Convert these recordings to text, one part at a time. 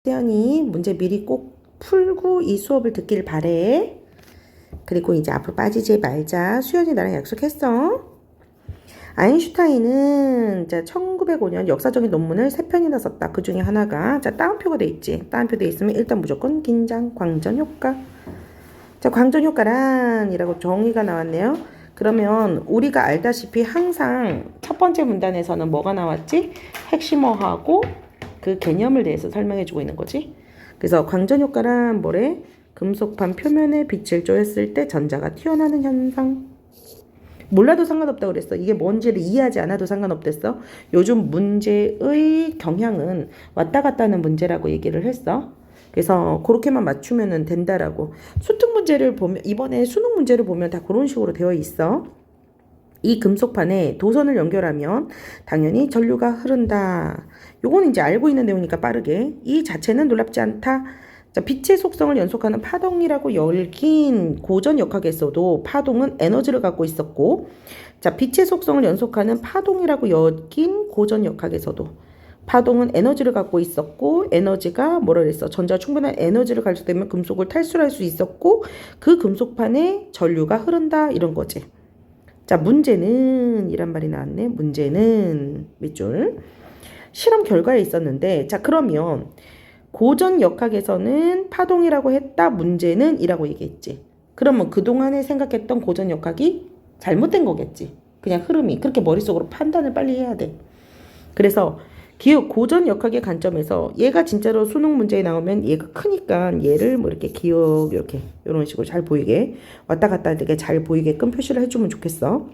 수연이 문제 미리 꼭 풀고 이 수업을 듣길 바래. 그리고 이제 앞으로 빠지지 말자. 수연이 나랑 약속했어. 아인슈타인은 1905년 역사적인 논문을 3편이나 썼다. 그 중에 하나가 따옴표가 돼 있지. 따옴표 돼 있으면 일단 무조건 긴장, 광전 효과. 광전 효과란 이라고 정의가 나왔네요. 그러면 우리가 알다시피 항상 첫 번째 문단에서는 뭐가 나왔지? 핵심어하고 그 개념을 대해서 설명해주고 있는 거지. 그래서 광전 효과란 뭐래? 금속판 표면에 빛을 쬐었을 때 전자가 튀어나오는 현상. 몰라도 상관없다고 그랬어. 이게 뭔지를 이해하지 않아도 상관없댔어. 요즘 문제의 경향은 왔다 갔다 하는 문제라고 얘기를 했어. 그래서 그렇게만 맞추면 된다라고. 수특 문제를 보면, 이번에 수능 문제를 보면 다 그런 식으로 되어 있어. 이 금속판에 도선을 연결하면 당연히 전류가 흐른다. 요거는 이제 알고 있는 내용이니까 빠르게. 이 자체는 놀랍지 않다. 빛의 속성을 연속하는 파동이라고 열긴 고전 역학에서도 파동은 에너지를 갖고 있었고, 빛의 속성을 연속하는 파동이라고 열긴 고전 역학에서도 파동은 에너지를 갖고 있었고, 에너지가 뭐라 그랬어? 전자 충분한 에너지를 가지고 되면 금속을 탈출할 수 있었고, 그 금속판에 전류가 흐른다. 이런 거지. 문제는 이란 말이 나왔네. 문제는 밑줄. 실험 결과에 있었는데, 그러면 고전 역학에서는 파동이라고 했다. 문제는 이라고 얘기했지. 그러면 그동안에 생각했던 고전 역학이 잘못된 거겠지. 그냥 흐름이. 그렇게 머릿속으로 판단을 빨리 해야 돼. 그래서 기억 고전 역학의 관점에서 얘가 진짜로 수능 문제에 나오면 얘가 크니까 얘를 뭐 이렇게 기억 이렇게 이런 식으로 잘 보이게 왔다 갔다 되게 잘 보이게끔 표시를 해주면 좋겠어.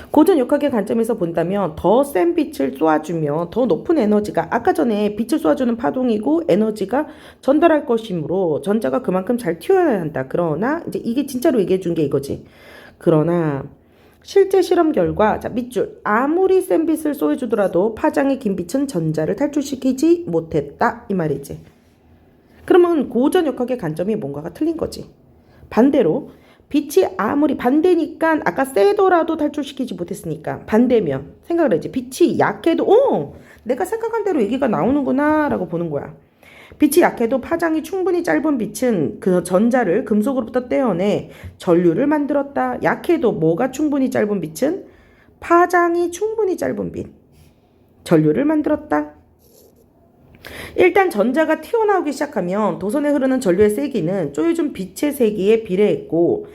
고전 역학의 관점에서 본다면 더 센 빛을 쏘아주면 더 높은 에너지가 아까 전에 빛을 쏘아주는 파동이고 에너지가 전달할 것이므로 전자가 그만큼 잘 튀어야 한다. 그러나 이제 이게 진짜로 얘기해 준 게 이거지. 그러나 실제 실험 결과 밑줄 아무리 센 빛을 쏘여주더라도 파장의 긴 빛은 전자를 탈출시키지 못했다. 이 말이지. 그러면 고전 역학의 관점이 뭔가가 틀린 거지. 반대로 빛이 아무리 반대니까 아까 세더라도 탈출시키지 못했으니까 반대면 생각을 해야지. 빛이 약해도 내가 생각한 대로 얘기가 나오는구나 라고 보는 거야. 빛이 약해도 파장이 충분히 짧은 빛은 그 전자를 금속으로부터 떼어내 전류를 만들었다. 약해도 뭐가 충분히 짧은 빛은 파장이 충분히 짧은 빛. 전류를 만들었다. 일단 전자가 튀어나오기 시작하면 도선에 흐르는 전류의 세기는 쪼여준 빛의 세기에 비례했고,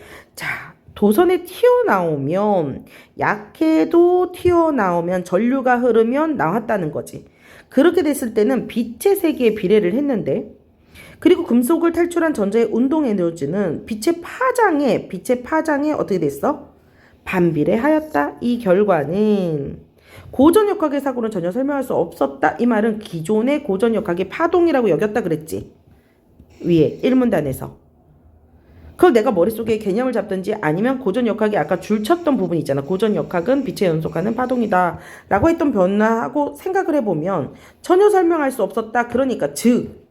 도선에 튀어나오면 약해도 튀어나오면 전류가 흐르면 나왔다는 거지. 그렇게 됐을 때는 빛의 세기에 비례를 했는데, 그리고 금속을 탈출한 전자의 운동 에너지는 빛의 파장에 어떻게 됐어? 반비례하였다. 이 결과는 고전 역학의 사고는 전혀 설명할 수 없었다. 이 말은 기존의 고전 역학의 파동이라고 여겼다 그랬지. 위에 1문단에서. 그걸 내가 머릿속에 개념을 잡든지 아니면 고전 역학이 아까 줄쳤던 부분 있잖아. 고전 역학은 빛에 연속하는 파동이다 라고 했던 변화하고 생각을 해보면 전혀 설명할 수 없었다. 그러니까 즉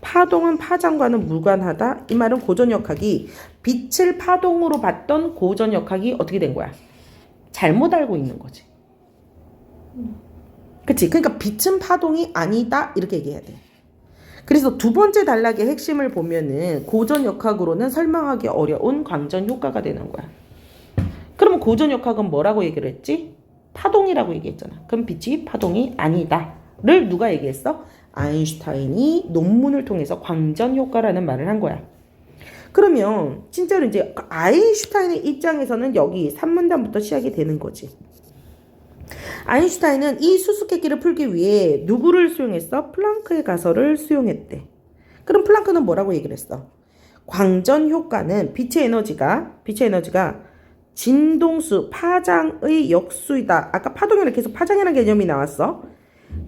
파동은 파장과는 무관하다. 이 말은 고전 역학이 빛을 파동으로 봤던 고전 역학이 어떻게 된 거야? 잘못 알고 있는 거지. 그치? 그러니까 빛은 파동이 아니다 이렇게 얘기해야 돼. 그래서 두 번째 단락의 핵심을 보면은 고전 역학으로는 설명하기 어려운 광전 효과가 되는 거야. 그러면 고전 역학은 뭐라고 얘기를 했지? 파동이라고 얘기했잖아. 그럼 빛이 파동이 아니다 를 누가 얘기했어? 아인슈타인이 논문을 통해서 광전 효과라는 말을 한 거야. 그러면 진짜로 이제 아인슈타인의 입장에서는 여기 3문단부터 시작이 되는 거지. 아인슈타인은 이 수수께끼를 풀기 위해 누구를 수용했어? 플랑크의 가설을 수용했대. 그럼 플랑크는 뭐라고 얘기를 했어? 광전 효과는 빛의 에너지가 진동수, 파장의 역수이다. 아까 파동이라 계속 파장이라는 개념이 나왔어.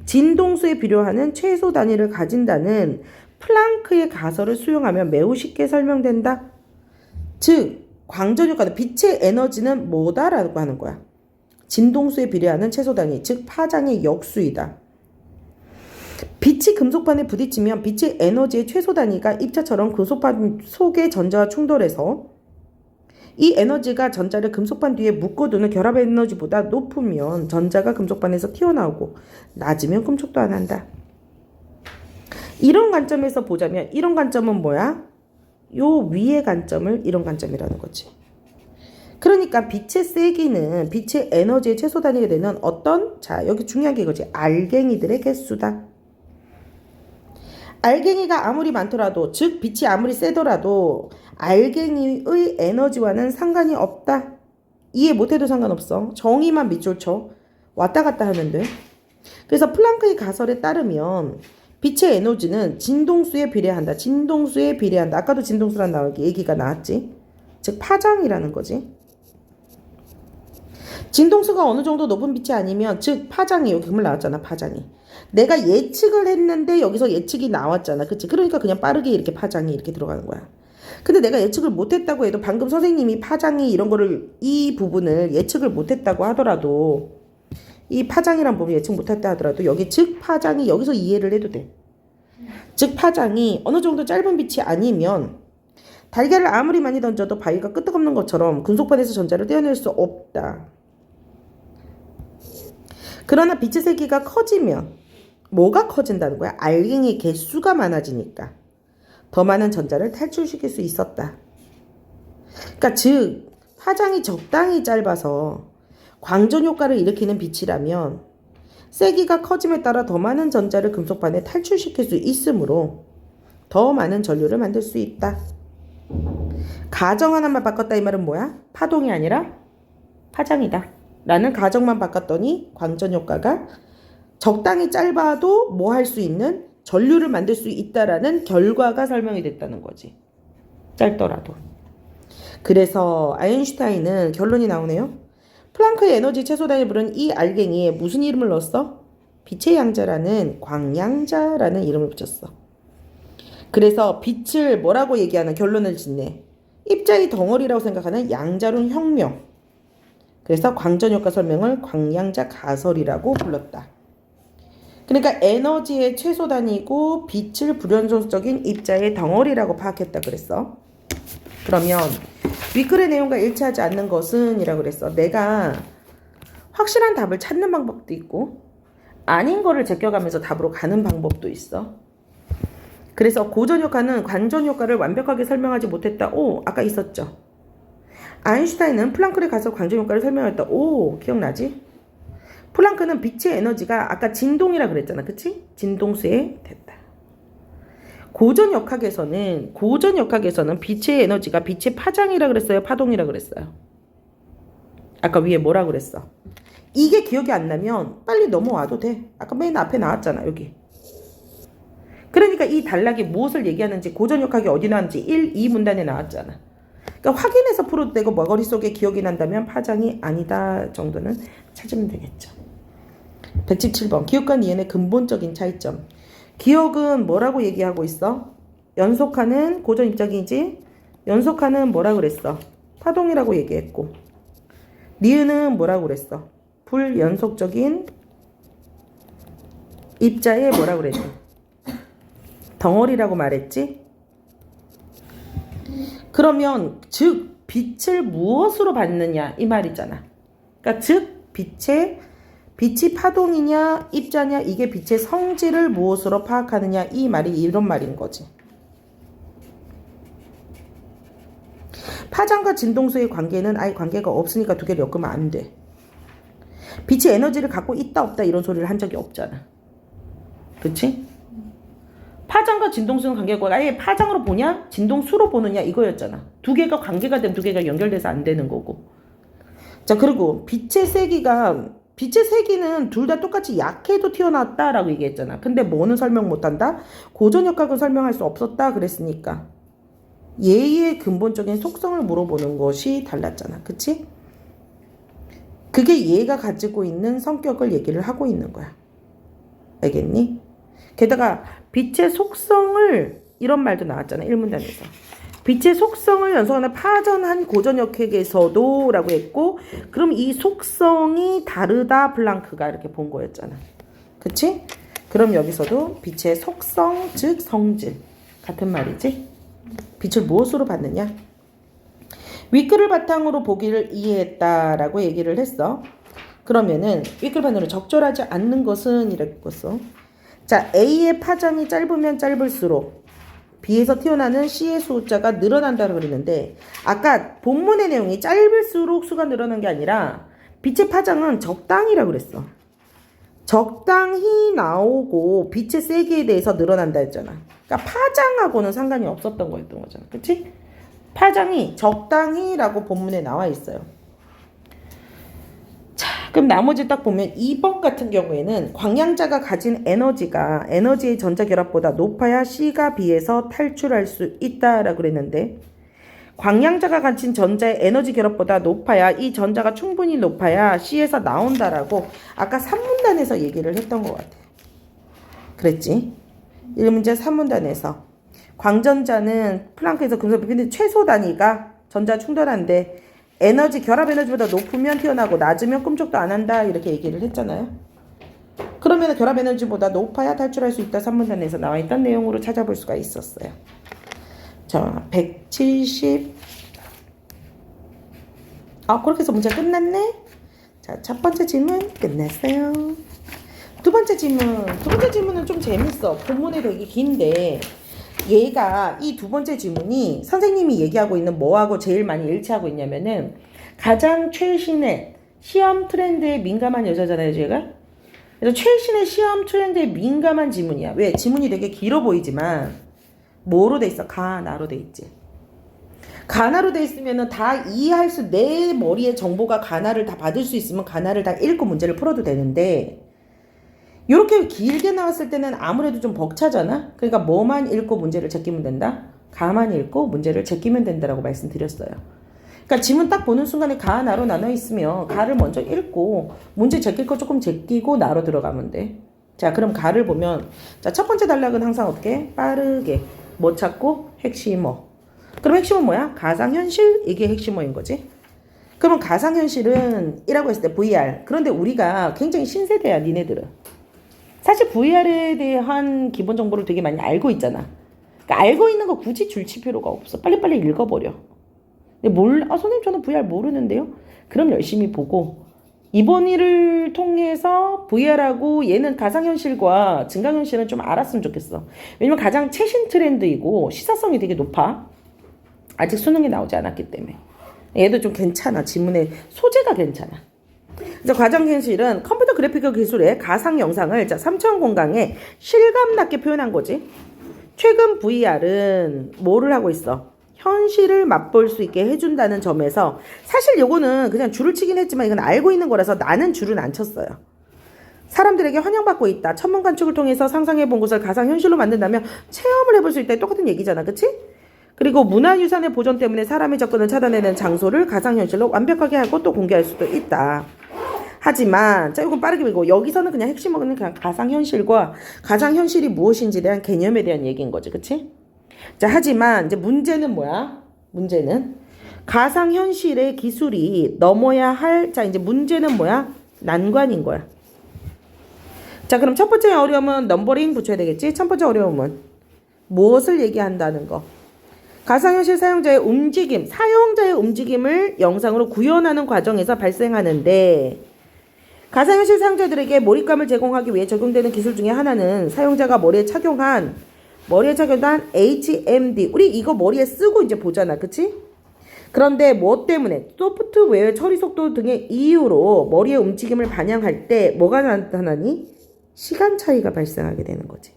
진동수에 비례하는 최소 단위를 가진다는 플랑크의 가설을 수용하면 매우 쉽게 설명된다. 즉, 광전 효과는 빛의 에너지는 뭐다라고 하는 거야. 진동수에 비례하는 최소 단위, 즉 파장의 역수이다. 빛이 금속판에 부딪히면 빛의 에너지의 최소 단위가 입자처럼 금속판 속의 전자와 충돌해서 이 에너지가 전자를 금속판 뒤에 묶어두는 결합 에너지보다 높으면 전자가 금속판에서 튀어나오고 낮으면 꿈쩍도 안 한다. 이런 관점에서 보자면 이런 관점은 뭐야? 요 위의 관점을 이런 관점이라는 거지. 그러니까 빛의 세기는 빛의 에너지의 최소 단위가 되는 어떤, 자 여기 중요한 게 이거지. 알갱이들의 개수다. 알갱이가 아무리 많더라도, 즉 빛이 아무리 세더라도 알갱이의 에너지와는 상관이 없다. 이해 못해도 상관없어. 정의만 밑줄 쳐. 왔다 갔다 하면 돼. 그래서 플랑크의 가설에 따르면 빛의 에너지는 진동수에 비례한다. 진동수에 비례한다. 아까도 진동수란 얘기가 나왔지. 즉 파장이라는 거지. 진동수가 어느 정도 높은 빛이 아니면, 즉 파장이, 여기 금을 나왔잖아. 파장이. 내가 예측을 했는데 여기서 예측이 나왔잖아. 그치? 그러니까 그냥 빠르게 이렇게 파장이 이렇게 들어가는 거야. 근데 내가 예측을 못했다고 해도, 방금 선생님이 파장이 이런 거를, 이 부분을 예측을 못했다고 하더라도, 이 파장이란 부분 예측 못했다 하더라도 여기 즉 파장이, 여기서 이해를 해도 돼. 즉 파장이 어느 정도 짧은 빛이 아니면 달걀을 아무리 많이 던져도 바위가 끄떡없는 것처럼 금속판에서 전자를 떼어낼 수 없다. 그러나 빛의 세기가 커지면 뭐가 커진다는 거야? 알갱이 개수가 많아지니까 더 많은 전자를 탈출시킬 수 있었다. 그러니까 즉 파장이 적당히 짧아서 광전 효과를 일으키는 빛이라면 세기가 커짐에 따라 더 많은 전자를 금속판에 탈출시킬 수 있으므로 더 많은 전류를 만들 수 있다. 가정 하나만 바꿨다 이 말은 뭐야? 파동이 아니라 파장이다 라는 가정만 바꿨더니 광전 효과가 적당히 짧아도 뭐 할 수 있는, 전류를 만들 수 있다라는 결과가 설명이 됐다는 거지. 짧더라도. 그래서 아인슈타인은 결론이 나오네요. 플랑크의 에너지 최소 단위를 부른 이 알갱이에 무슨 이름을 넣었어? 빛의 양자라는, 광양자라는 이름을 붙였어. 그래서 빛을 뭐라고 얘기하는, 결론을 짓네. 입자의 덩어리라고 생각하는 양자론 혁명. 그래서 광전효과 설명을 광양자 가설이라고 불렀다. 그러니까 에너지의 최소 단위고 빛을 불연속적인 입자의 덩어리라고 파악했다 그랬어. 그러면 위클의 내용과 일치하지 않는 것은 이라고 그랬어. 내가 확실한 답을 찾는 방법도 있고 아닌 거를 제껴가면서 답으로 가는 방법도 있어. 그래서 고전효과는 광전효과를 완벽하게 설명하지 못했다. 오, 아까 있었죠. 아인슈타인은 플랑크의 가설 광전효과를 설명했다. 오, 기억나지? 플랑크는 빛의 에너지가 아까 진동이라 그랬잖아. 그치? 진동수에 됐다. 고전역학에서는 빛의 에너지가 빛의 파장이라 그랬어요? 파동이라 그랬어요? 아까 위에 뭐라 그랬어? 이게 기억이 안 나면 빨리 넘어와도 돼. 아까 맨 앞에 나왔잖아. 여기. 그러니까 이 단락이 무엇을 얘기하는지, 고전역학이 어디 나왔는지 1, 2문단에 나왔잖아. 그러니까 확인해서 풀어도 되고 머릿속에 기억이 난다면 파장이 아니다 정도는 찾으면 되겠죠. 117번. 기억과 니은의 근본적인 차이점. 기억은 뭐라고 얘기하고 있어? 연속하는 고전 입장이지? 연속하는 뭐라 그랬어? 파동이라고 얘기했고. 니은은 뭐라고 그랬어? 불연속적인 입자에 뭐라 그랬지? 덩어리라고 말했지? 그러면 즉 빛을 무엇으로 받느냐 이 말이잖아. 그러니까 즉 빛이 파동이냐 입자냐, 이게 빛의 성질을 무엇으로 파악하느냐 이 말이 이런 말인 거지. 파장과 진동수의 관계는 아예 관계가 없으니까 두 개를 엮으면 안 돼. 빛이 에너지를 갖고 있다 없다 이런 소리를 한 적이 없잖아. 그치? 파장과 진동수는 관계가 아예 파장으로 보냐 진동수로 보느냐 이거였잖아. 두 개가 관계가 되면 두 개가 연결돼서 안 되는 거고. 자, 그리고 빛의 세기는 둘 다 똑같이 약해도 튀어나왔다라고 얘기했잖아. 근데 뭐는 설명 못한다? 고전역학은 설명할 수 없었다 그랬으니까 얘의 근본적인 속성을 물어보는 것이 달랐잖아. 그치? 그게 얘가 가지고 있는 성격을 얘기를 하고 있는 거야. 알겠니? 게다가 빛의 속성을, 이런 말도 나왔잖아. 1문단에서. 빛의 속성을 연속하는 파전한 고전역학에서도 라고 했고, 그럼 이 속성이 다르다 플랑크가 이렇게 본 거였잖아. 그치? 그럼 여기서도 빛의 속성, 즉 성질 같은 말이지. 빛을 무엇으로 받느냐? 위클을 바탕으로 보기를 이해했다라고 얘기를 했어. 그러면은 위클 반응으로 적절하지 않는 것은 이랬겠어. 자, A의 파장이 짧으면 짧을수록 B에서 튀어나오는 C의 숫자가 늘어난다고 그랬는데 아까 본문의 내용이 짧을수록 수가 늘어난 게 아니라 빛의 파장은 적당히라고 그랬어. 적당히 나오고 빛의 세기에 대해서 늘어난다 했잖아. 그러니까 파장하고는 상관이 없었던 거였던 거잖아. 그치? 파장이 적당히라고 본문에 나와 있어요. 자, 그럼 나머지 딱 보면 2번 같은 경우에는 광양자가 가진 에너지의 전자결합보다 높아야 C가 B에서 탈출할 수 있다라고 그랬는데 광양자가 가진 전자의 에너지 결합보다 높아야 이 전자가 충분히 높아야 C에서 나온다라고 아까 3문단에서 얘기를 했던 것 같아요. 그랬지? 1문제 3문단에서 광전자는 플랑크에서 금속 비피는 최소 단위가 전자 충돌하는데 결합 에너지보다 높으면 튀어나오고 낮으면 꿈쩍도 안 한다 이렇게 얘기를 했잖아요. 그러면 결합 에너지보다 높아야 탈출할 수 있다 3문단에서 나와 있던 내용으로 찾아볼 수가 있었어요. 자, 170. 그렇게 해서 문제 끝났네? 자, 첫 번째 질문 끝났어요. 두 번째 질문은 좀 재밌어. 본문이 되게 긴데, 얘가 이 두 번째 질문이 선생님이 얘기하고 있는 뭐하고 제일 많이 일치하고 있냐면은, 가장 최신의 시험 트렌드에 민감한 여자잖아요, 제가? 그래서 최신의 시험 트렌드에 민감한 지문이야. 왜? 지문이 되게 길어 보이지만, 뭐로 돼 있어? 가나로 돼 있지. 가나로 돼 있으면은 다 이해할 내 머리에 정보가 가나를 다 받을 수 있으면 가나를 다 읽고 문제를 풀어도 되는데, 이렇게 길게 나왔을 때는 아무래도 좀 벅차잖아? 그러니까 뭐만 읽고 문제를 제끼면 된다? 가만 읽고 문제를 제끼면 된다라고 말씀드렸어요. 그러니까 지문 딱 보는 순간에 가, 나로 나눠 있으면 가를 먼저 읽고 문제 제낄 거 조금 제끼고 나로 들어가면 돼. 자, 그럼 가를 보면 자, 첫 번째 단락은 항상 어떻게? 빠르게. 뭐 찾고? 핵심어. 그럼 핵심은 뭐야? 가상현실? 이게 핵심어인 거지. 그러면 가상현실은 이라고 했을 때 VR. 그런데 우리가 굉장히 신세대야, 니네들은. 사실 VR에 대한 기본 정보를 되게 많이 알고 있잖아. 그러니까 알고 있는 거 굳이 줄칠 필요가 없어. 빨리빨리 읽어버려. 근데 선생님 저는 VR 모르는데요? 그럼 열심히 보고 이번 일을 통해서 VR하고 얘는 가상현실과 증강현실은 좀 알았으면 좋겠어. 왜냐면 가장 최신 트렌드이고 시사성이 되게 높아. 아직 수능이 나오지 않았기 때문에. 얘도 좀 괜찮아. 지문의 소재가 괜찮아. 그래서 가상현실은 컴퓨터 그래픽 기술의 가상 영상을 3차원 공간에 실감나게 표현한 거지. 최근 VR은 뭐를 하고 있어? 현실을 맛볼 수 있게 해준다는 점에서 사실 요거는 그냥 줄을 치긴 했지만 이건 알고 있는 거라서 나는 줄은 안 쳤어요. 사람들에게 환영받고 있다. 천문 관측을 통해서 상상해본 것을 가상현실로 만든다면 체험을 해볼 수 있다. 똑같은 얘기잖아. 그치? 그리고 문화유산의 보존 때문에 사람의 접근을 차단해내는 장소를 가상현실로 완벽하게 하고 또 공개할 수도 있다. 하지만 자 이건 빠르게 읽고 여기서는 그냥 핵심은 그냥 가상현실과 가상현실이 무엇인지에 대한 개념에 대한 얘기인 거지. 그치? 자, 하지만 이제 문제는 뭐야? 문제는 가상현실의 기술이 넘어야 할 이제 문제는 뭐야? 난관인 거야. 자, 그럼 첫 번째 어려움은 넘버링 붙여야 되겠지? 첫 번째 어려움은 무엇을 얘기한다는 거? 가상현실 사용자의 움직임을 영상으로 구현하는 과정에서 발생하는데 가상현실 사용자들에게 몰입감을 제공하기 위해 적용되는 기술 중에 하나는 사용자가 머리에 착용한 HMD. 우리 이거 머리에 쓰고 이제 보잖아. 그치? 그런데 뭐 때문에? 소프트웨어 처리 속도 등의 이유로 머리의 움직임을 반영할 때 뭐가 나타나니? 시간 차이가 발생하게 되는 거지.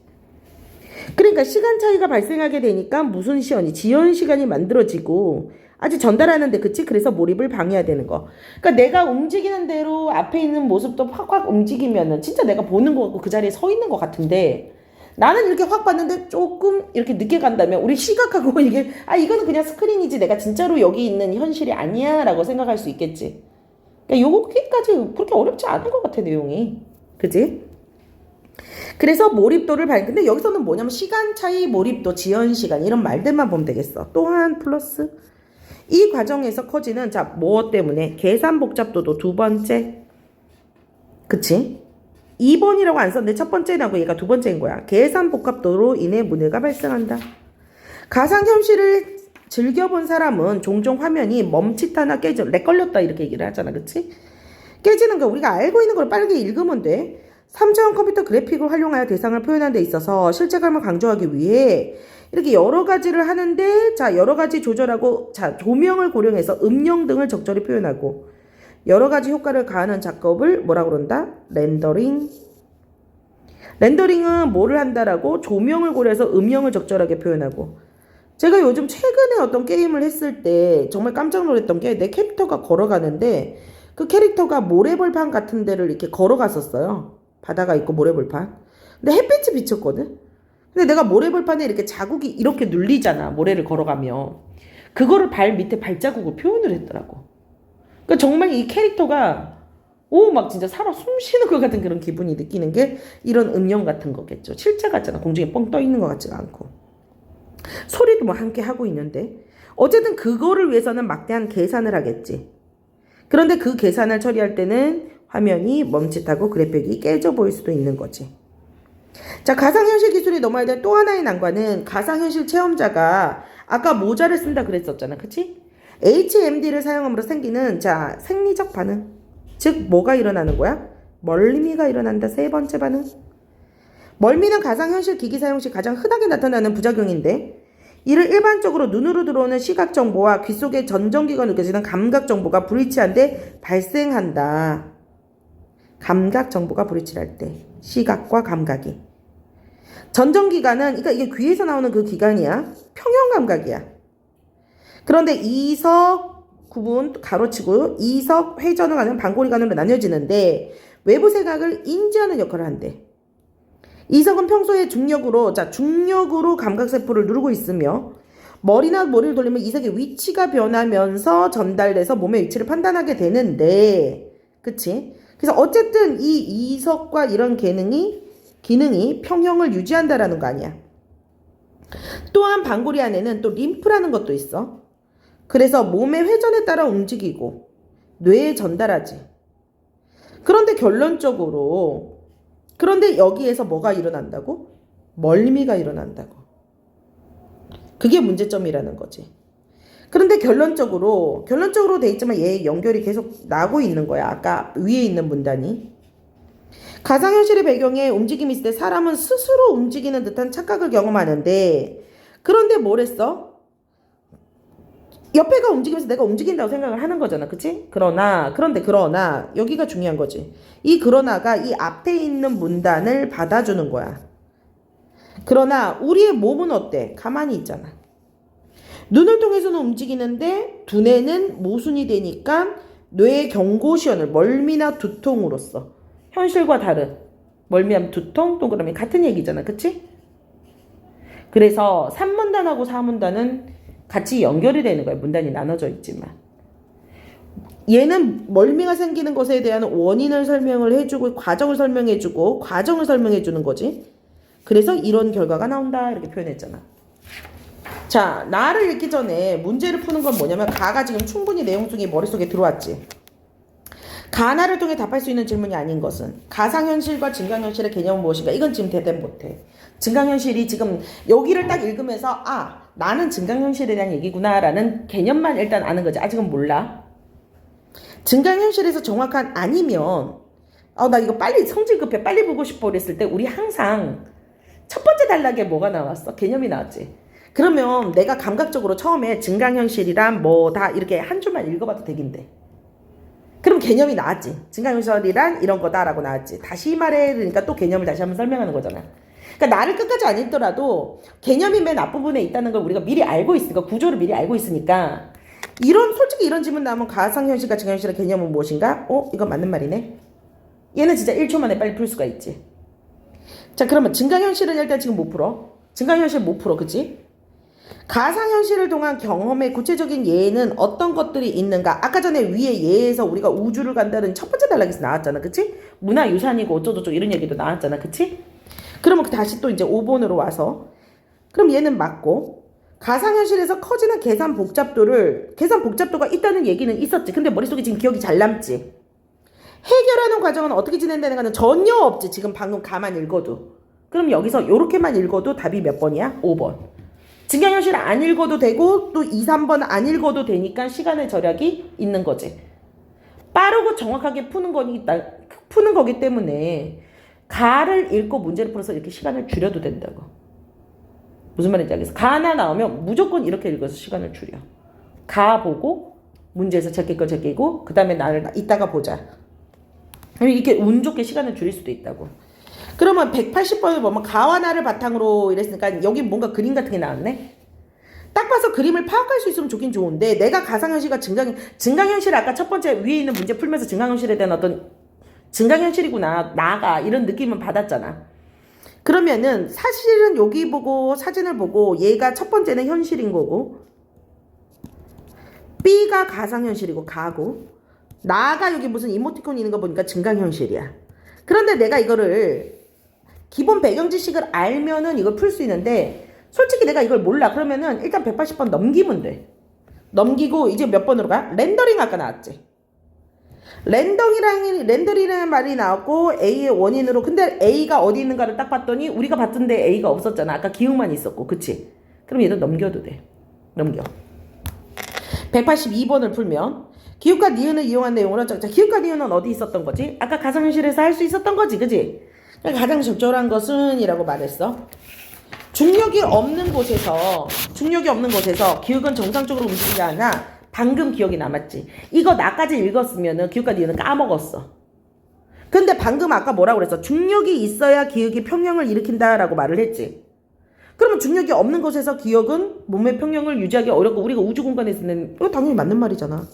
그러니까 시간 차이가 발생하게 되니까 무슨 시연이? 지연 시간이 만들어지고 아직 전달하는데 그치? 그래서 몰입을 방해해야 되는 거. 그러니까 내가 움직이는 대로 앞에 있는 모습도 확확 움직이면은 진짜 내가 보는 거 같고 그 자리에 서 있는 것 같은데 나는 이렇게 확 봤는데 조금 이렇게 늦게 간다면 우리 시각하고 이게 이거는 그냥 스크린이지 내가 진짜로 여기 있는 현실이 아니야 라고 생각할 수 있겠지. 그러니까 요거까지 그렇게 어렵지 않은 것 같아 내용이. 그지? 그래서 몰입도를 근데 여기서는 뭐냐면 시간 차이, 몰입도, 지연 시간 이런 말들만 보면 되겠어. 또한 플러스 이 과정에서 커지는 뭐 때문에? 계산 복잡도도 두 번째. 그치? 2번이라고 안 썼는데 첫 번째라고 얘가 두 번째인 거야. 계산 복합도로 인해 문제가 발생한다. 가상현실을 즐겨본 사람은 종종 화면이 멈칫하나 렉 걸렸다 이렇게 얘기를 하잖아. 그치? 깨지는 거 우리가 알고 있는 걸 빠르게 읽으면 돼. 3차원 컴퓨터 그래픽을 활용하여 대상을 표현하는 데 있어서 실체감을 강조하기 위해 이렇게 여러 가지를 하는데, 자, 여러 가지 조절하고, 자, 조명을 고려해서 음영 등을 적절히 표현하고, 여러 가지 효과를 가하는 작업을 뭐라고 그런다? 렌더링. 렌더링은 뭐를 한다라고? 조명을 고려해서 음영을 적절하게 표현하고. 제가 요즘 최근에 어떤 게임을 했을 때 정말 깜짝 놀랐던 게 내 캐릭터가 걸어가는데 그 캐릭터가 모래벌판 같은 데를 이렇게 걸어갔었어요. 바다가 있고 모래벌판. 근데 햇빛이 비쳤거든? 근데 내가 모래벌판에 이렇게 자국이 이렇게 눌리잖아. 모래를 걸어가면. 그거를 발 밑에 발자국을 표현을 했더라고. 그러니까 정말 이 캐릭터가 막 진짜 살아 숨 쉬는 것 같은 그런 기분이 느끼는 게 이런 음영 같은 거겠죠. 실제 같잖아. 공중에 뻥 떠 있는 것 같지가 않고. 소리도 뭐 함께 하고 있는데. 어쨌든 그거를 위해서는 막대한 계산을 하겠지. 그런데 그 계산을 처리할 때는 화면이 멈칫하고 그래픽이 깨져 보일 수도 있는 거지. 자, 가상현실 기술이 넘어야 될 또 하나의 난관은 가상현실 체험자가 아까 모자를 쓴다 그랬었잖아. 그치? HMD를 사용함으로 생기는 자 생리적 반응. 즉 뭐가 일어나는 거야? 멀미가 일어난다. 세 번째 반응. 멀미는 가상현실 기기 사용 시 가장 흔하게 나타나는 부작용인데 이를 일반적으로 눈으로 들어오는 시각 정보와 귀 속의 전정기가 느껴지는 감각 정보가 불일치한 데 발생한다. 감각 정보가 불일치할 때 시각과 감각이. 전정기관은 그러니까 이게 귀에서 나오는 그 기관이야. 평형 감각이야. 그런데 이석 구분 가로치고 이석 회전을 가는 반고리관으로 나뉘어지는데 외부 세각을 인지하는 역할을 한대. 이석은 평소에 중력으로 감각세포를 누르고 있으며 머리나 머리를 돌리면 이석의 위치가 변하면서 전달돼서 몸의 위치를 판단하게 되는데, 그치? 그래서 어쨌든 이 이석과 이런 기능이 평형을 유지한다라는 거 아니야. 또한 반고리 안에는 또 림프라는 것도 있어. 그래서 몸의 회전에 따라 움직이고 뇌에 전달하지. 그런데 여기에서 뭐가 일어난다고? 멀미가 일어난다고. 그게 문제점이라는 거지. 그런데 결론적으로 돼 있지만 얘 연결이 계속 나고 있는 거야. 아까 위에 있는 문단이. 가상현실의 배경에 움직임이 있을 때 사람은 스스로 움직이는 듯한 착각을 경험하는데 그런데 뭘 했어? 옆에가 움직이면서 내가 움직인다고 생각을 하는 거잖아. 그치? 그러나 여기가 중요한 거지. 이 그러나가 이 앞에 있는 문단을 받아주는 거야. 그러나 우리의 몸은 어때? 가만히 있잖아. 눈을 통해서는 움직이는데 두뇌는 모순이 되니까 뇌의 경고시원을 멀미나 두통으로써 현실과 다른 멀미하면 두통, 동그라미 같은 얘기잖아. 그치? 그래서 3문단하고 4문단은 같이 연결이 되는 거야. 문단이 나눠져 있지만. 얘는 멀미가 생기는 것에 대한 원인을 설명을 해주고 과정을 설명해주고 과정을 설명해주는 거지. 그래서 이런 결과가 나온다 이렇게 표현했잖아. 자, 나를 읽기 전에 문제를 푸는 건 뭐냐면 가가 지금 충분히 내용 속에 머릿속에 들어왔지. 가나를 통해 답할 수 있는 질문이 아닌 것은 가상현실과 증강현실의 개념은 무엇인가? 이건 지금 대답 못해. 증강현실이 지금 여기를 딱 읽으면서 나는 증강현실에 대한 얘기구나 라는 개념만 일단 아는 거지. 아직은 몰라. 증강현실에서 정확한 아니면 나 이거 빨리 성질 급해 빨리 보고 싶어 그랬을 때 우리 항상 첫 번째 단락에 뭐가 나왔어? 개념이 나왔지. 그러면 내가 감각적으로 처음에 증강현실이란 뭐다 이렇게 한 줄만 읽어봐도 되긴데. 그럼 개념이 나왔지. 증강현실이란 이런 거다라고 나왔지. 다시 말해 그러니까 또 개념을 다시 한번 설명하는 거잖아. 그러니까 나를 끝까지 안 읽더라도 개념이 맨 앞부분에 있다는 걸 우리가 미리 알고 있으니까 구조를 미리 알고 있으니까 솔직히 이런 질문 나오면 가상현실과 증강현실의 개념은 무엇인가? 이건 맞는 말이네. 얘는 진짜 1초 만에 빨리 풀 수가 있지. 자, 그러면 증강현실은 일단 지금 못 풀어. 증강현실 못 풀어. 그치? 가상현실을 통한 경험의 구체적인 예는 어떤 것들이 있는가? 아까 전에 위에 예에서 우리가 우주를 간다는 첫 번째 단락에서 나왔잖아. 그치? 문화유산이고 어쩌고저쩌고 이런 얘기도 나왔잖아. 그치? 그러면 다시 또 이제 5번으로 와서 그럼 얘는 맞고 가상현실에서 커지는 계산 복잡도가 있다는 얘기는 있었지. 근데 머릿속에 지금 기억이 잘 남지. 해결하는 과정은 어떻게 진행되는가는 전혀 없지. 지금 방금 가만 읽어도. 그럼 여기서 이렇게만 읽어도 답이 몇 번이야? 5번. 증강현실 안 읽어도 되고 또 2, 3번 안 읽어도 되니까 시간의 절약이 있는 거지. 빠르고 정확하게 푸는 거기 때문에 가를 읽고 문제를 풀어서 이렇게 시간을 줄여도 된다고. 무슨 말인지 알겠어? 가 하나 나오면 무조건 이렇게 읽어서 시간을 줄여. 가 보고 문제에서 제끼 거 제끼고 그 다음에 나를 이따가 보자. 이렇게 운 좋게 시간을 줄일 수도 있다고. 그러면 180번을 보면 가와 나를 바탕으로 이랬으니까 여기 뭔가 그림 같은 게 나왔네. 딱 봐서 그림을 파악할 수 있으면 좋긴 좋은데 내가 가상현실과 증강현실 아까 첫 번째 위에 있는 문제 풀면서 증강현실에 대한 어떤 증강현실이구나 나가 이런 느낌은 받았잖아. 그러면은 사실은 여기 보고 사진을 보고 얘가 첫 번째는 현실인 거고 B가 가상현실이고 가고 나가 여기 무슨 이모티콘이 있는 거 보니까 증강현실이야. 그런데 내가 이거를 기본 배경 지식을 알면은 이걸 풀 수 있는데 솔직히 내가 이걸 몰라. 그러면은 일단 180번 넘기면 돼. 넘기고 이제 몇 번으로 가? 렌더링 아까 나왔지. 렌더링이라는 말이 나왔고 A의 원인으로 근데 A가 어디 있는가를 딱 봤더니 우리가 봤던데 A가 없었잖아. 아까 기억만 있었고 그치? 그럼 얘도 넘겨도 돼. 넘겨. 182번을 풀면 기울과 니은을 이용한 내용으로 자, 기울과 니은은 어디 있었던 거지? 아까 가상현실에서 할 수 있었던 거지 그치? 가장 적절한 것은 이라고 말했어. 중력이 없는 곳에서 기울은 정상적으로 움직이지 않아. 방금 기억이 남았지. 이거 나까지 읽었으면은 기울과 니은은 까먹었어. 근데 방금 아까 뭐라고 그랬어? 중력이 있어야 기울이 평형을 일으킨다라고 말을 했지. 그러면 중력이 없는 곳에서 기억은 몸의 평형을 유지하기 어렵고 우리가 우주 공간에 있는 이거 당연히 맞는 말이잖아.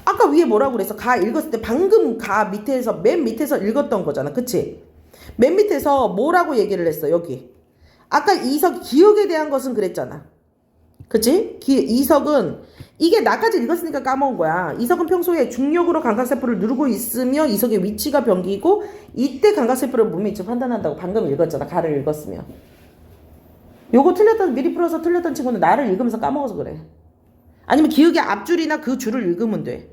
아까 위에 뭐라고 그랬어? 가 읽었을 때 방금 가 밑에서 맨 밑에서 읽었던 거잖아. 그치? 맨 밑에서 뭐라고 얘기를 했어? 여기. 아까 이석 기억에 대한 것은 그랬잖아. 그치? 이석은 이게 나까지 읽었으니까 까먹은 거야. 이석은 평소에 중력으로 감각세포를 누르고 있으며 이석의 위치가 변기고 이때 감각세포를 몸에 직접 판단한다고 방금 읽었잖아. 가를 읽었으면. 요거 미리 풀어서 틀렸던 친구는 나를 읽으면서 까먹어서 그래. 아니면 기억의 앞줄이나 그 줄을 읽으면 돼.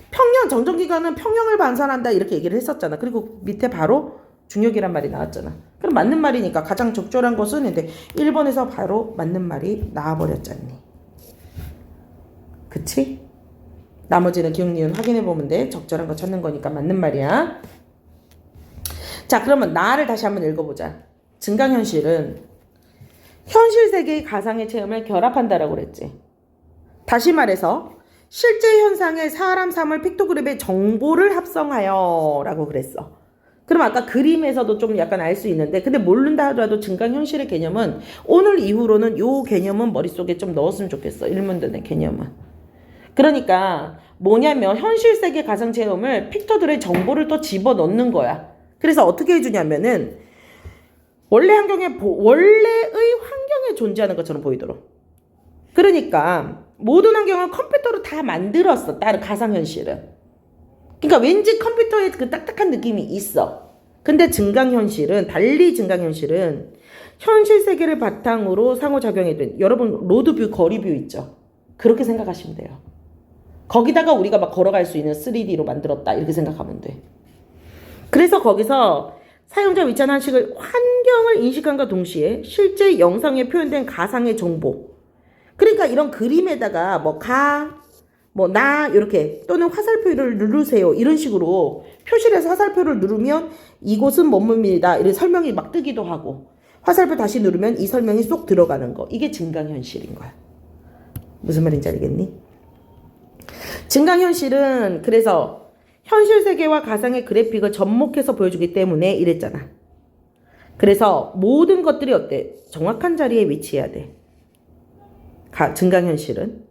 평형, 정전기관은 평형을 반사한다 이렇게 얘기를 했었잖아. 그리고 밑에 바로 중력이란 말이 나왔잖아. 그럼 맞는 말이니까 가장 적절한 것은 근데 1번에서 바로 맞는 말이 나와버렸잖니. 그치? 나머지는 기억, 니은 확인해보면 돼. 적절한 거 찾는 거니까 맞는 말이야. 자, 그러면 나를 다시 한번 읽어보자. 증강현실은 현실 세계의 가상의 체험을 결합한다라고 그랬지. 다시 말해서 실제 현상의 사람 삶을 픽토그램의 정보를 합성하여 라고 그랬어. 그럼 아까 그림에서도 좀 약간 알 수 있는데 근데 모른다 하더라도 증강현실의 개념은 오늘 이후로는 요 개념은 머릿속에 좀 넣었으면 좋겠어. 일문단의 개념은. 그러니까 뭐냐면 현실 세계 가상체험을 픽터들의 정보를 또 집어넣는 거야. 그래서 어떻게 해주냐면은 원래의 환경에 존재하는 것처럼 보이도록. 그러니까 모든 환경을 컴퓨터로 다 만들었어. 다른 가상현실은. 그러니까 왠지 컴퓨터에 그 딱딱한 느낌이 있어. 근데 달리 증강현실은 현실 세계를 바탕으로 상호작용이 된 여러분 로드뷰, 거리뷰 있죠? 그렇게 생각하시면 돼요. 거기다가 우리가 막 걸어갈 수 있는 3D로 만들었다 이렇게 생각하면 돼. 그래서 거기서 사용자 위치한 환경을 인식함과 동시에 실제 영상에 표현된 가상의 정보 그러니까 이런 그림에다가 나 이렇게 또는 화살표를 누르세요 이런 식으로 표시를 해서 화살표를 누르면 이곳은 뭔입니다 이런 설명이 막 뜨기도 하고 화살표 다시 누르면 이 설명이 쏙 들어가는 거 이게 증강현실인 거야. 무슨 말인지 알겠니? 증강현실은 그래서 현실 세계와 가상의 그래픽을 접목해서 보여주기 때문에 이랬잖아. 그래서 모든 것들이 어때? 정확한 자리에 위치해야 돼. 증강현실은.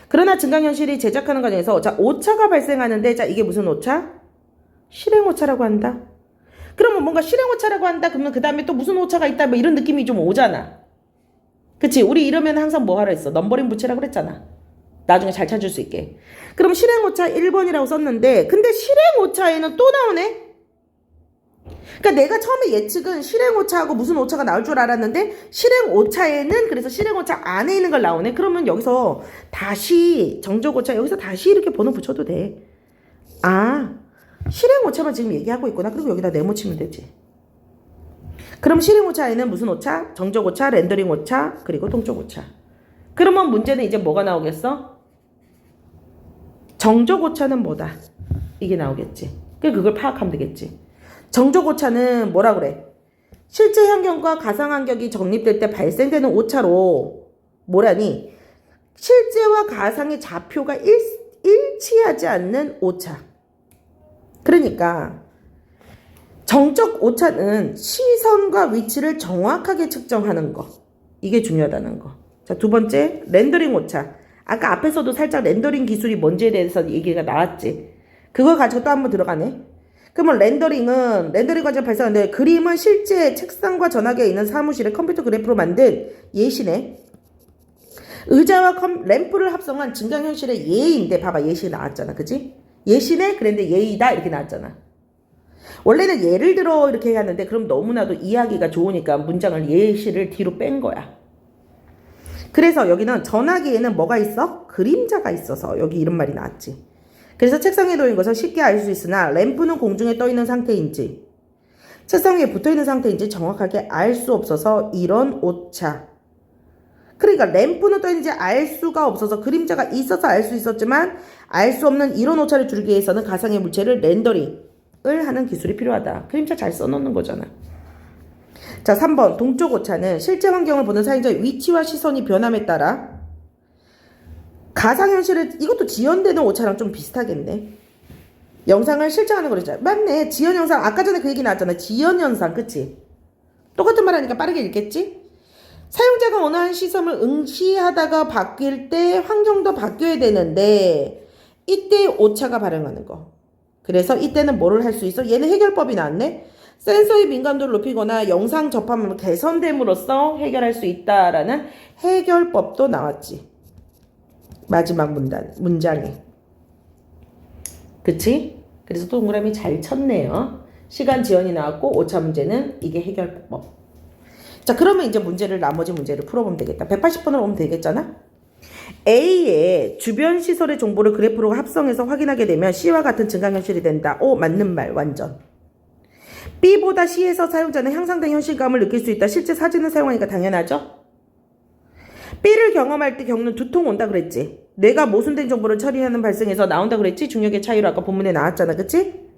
그러나 증강현실이 제작하는 과정에서 자 오차가 발생하는데 자 이게 무슨 오차? 실행오차라고 한다. 그러면 뭔가 실행오차라고 한다 그러면 그 다음에 또 무슨 오차가 있다 뭐 이런 느낌이 좀 오잖아. 그치? 우리 이러면 항상 뭐 하라 했어? 넘버링 붙이라고 그랬잖아. 나중에 잘 찾을 수 있게. 그럼 실행오차 1번이라고 썼는데 근데 실행오차에는 또 나오네? 그러니까 내가 처음에 예측은 실행오차하고 무슨 오차가 나올 줄 알았는데 실행오차에는 그래서 실행오차 안에 있는 걸 나오네. 그러면 여기서 다시 정적오차 여기서 다시 이렇게 번호 붙여도 돼. 아 실행오차만 지금 얘기하고 있구나. 그리고 여기다 네모치면 되지. 그럼 실행오차에는 무슨 오차? 정적오차, 렌더링오차, 그리고 동적오차. 그러면 문제는 이제 뭐가 나오겠어? 정적오차는 뭐다? 이게 나오겠지. 그걸 파악하면 되겠지. 정적 오차는 뭐라 그래? 실제 환경과 가상 환경이 정립될 때 발생되는 오차로 뭐라니? 실제와 가상의 좌표가 일치하지 않는 오차. 그러니까 정적 오차는 시선과 위치를 정확하게 측정하는 거. 이게 중요하다는 거. 자, 두 번째, 렌더링 오차. 아까 앞에서도 살짝 렌더링 기술이 뭔지에 대해서 얘기가 나왔지. 그거 가지고 또 한번 들어가네. 그러면 렌더링 과정 발생하는데 그림은 실제 책상과 전화기에 있는 사무실의 컴퓨터 그래프로 만든 예시네. 의자와 램프를 합성한 증강현실의 예인데 봐봐 예시 나왔잖아. 그지? 예시네? 그런데 예이다 이렇게 나왔잖아. 원래는 예를 들어 이렇게 해야 하는데 그럼 너무나도 이해하기가 좋으니까 문장을 예시를 뒤로 뺀 거야. 그래서 여기는 전화기에는 뭐가 있어? 그림자가 있어서 여기 이런 말이 나왔지. 그래서 책상에 놓인 것을 쉽게 알 수 있으나 램프는 공중에 떠 있는 상태인지 책상 위에 붙어 있는 상태인지 정확하게 알 수 없어서 이런 오차. 그러니까 램프는 떠 있는지 알 수가 없어서 그림자가 있어서 알 수 있었지만 알 수 없는 이런 오차를 줄이기 위해서는 가상의 물체를 렌더링을 하는 기술이 필요하다. 그림자 잘 써놓는 거잖아. 자, 3번 동적 오차는 실제 환경을 보는 사용자의 위치와 시선이 변함에 따라 가상현실을 이것도 지연되는 오차랑 좀 비슷하겠네. 영상을 실제하는 거랬잖아. 맞네. 지연영상 아까 전에 그 얘기 나왔잖아. 지연현상 그치? 똑같은 말 하니까 빠르게 읽겠지? 사용자가 원하는 시선을 응시하다가 바뀔 때 환경도 바뀌어야 되는데 이때 오차가 발생하는 거. 그래서 이때는 뭐를 할 수 있어? 얘는 해결법이 나왔네. 센서의 민감도를 높이거나 영상 접함을 개선됨으로써 해결할 수 있다라는 해결법도 나왔지. 마지막 문장에. 그치? 그래서 동그라미 잘 쳤네요. 시간 지연이 나왔고 오차 문제는 이게 해결법. 자, 그러면 이제 나머지 문제를 풀어보면 되겠다. 180번으로 오면 되겠잖아? A의 주변 시설의 정보를 그래프로 합성해서 확인하게 되면 C와 같은 증강현실이 된다. 오, 맞는 말, 완전. B보다 C에서 사용자는 향상된 현실감을 느낄 수 있다. 실제 사진을 사용하니까 당연하죠? B를 경험할 때 겪는 두통 온다 그랬지? 뇌가 모순된 정보를 처리하는 발생에서 나온다 그랬지? 중력의 차이로 아까 본문에 나왔잖아. 그치?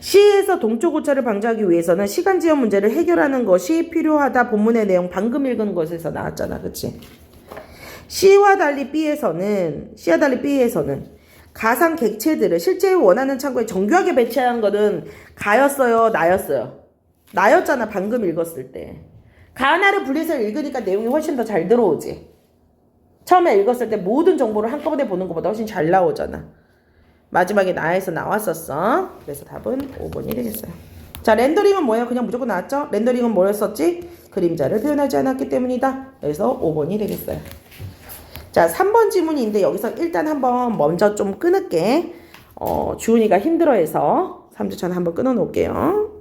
C에서 동적 오차를 방지하기 위해서는 시간 지연 문제를 해결하는 것이 필요하다. 본문의 내용 방금 읽은 것에서 나왔잖아. 그치? C와 달리 B에서는 가상 객체들을 실제 원하는 창고에 정교하게 배치한 거는 가였어요? 나였어요? 나였잖아. 방금 읽었을 때. 가 하나를 분리해서 읽으니까 내용이 훨씬 더 잘 들어오지. 처음에 읽었을 때 모든 정보를 한꺼번에 보는 것보다 훨씬 잘 나오잖아. 마지막에 나에서 나왔었어. 그래서 답은 5번이 되겠어요. 자, 렌더링은 뭐예요? 그냥 무조건 나왔죠? 렌더링은 뭐였었지? 그림자를 표현하지 않았기 때문이다. 그래서 5번이 되겠어요. 자, 3번 지문인데 여기서 일단 한번 먼저 좀 끊을게. 주은이가 힘들어해서 3주 전에 한번 끊어 놓을게요.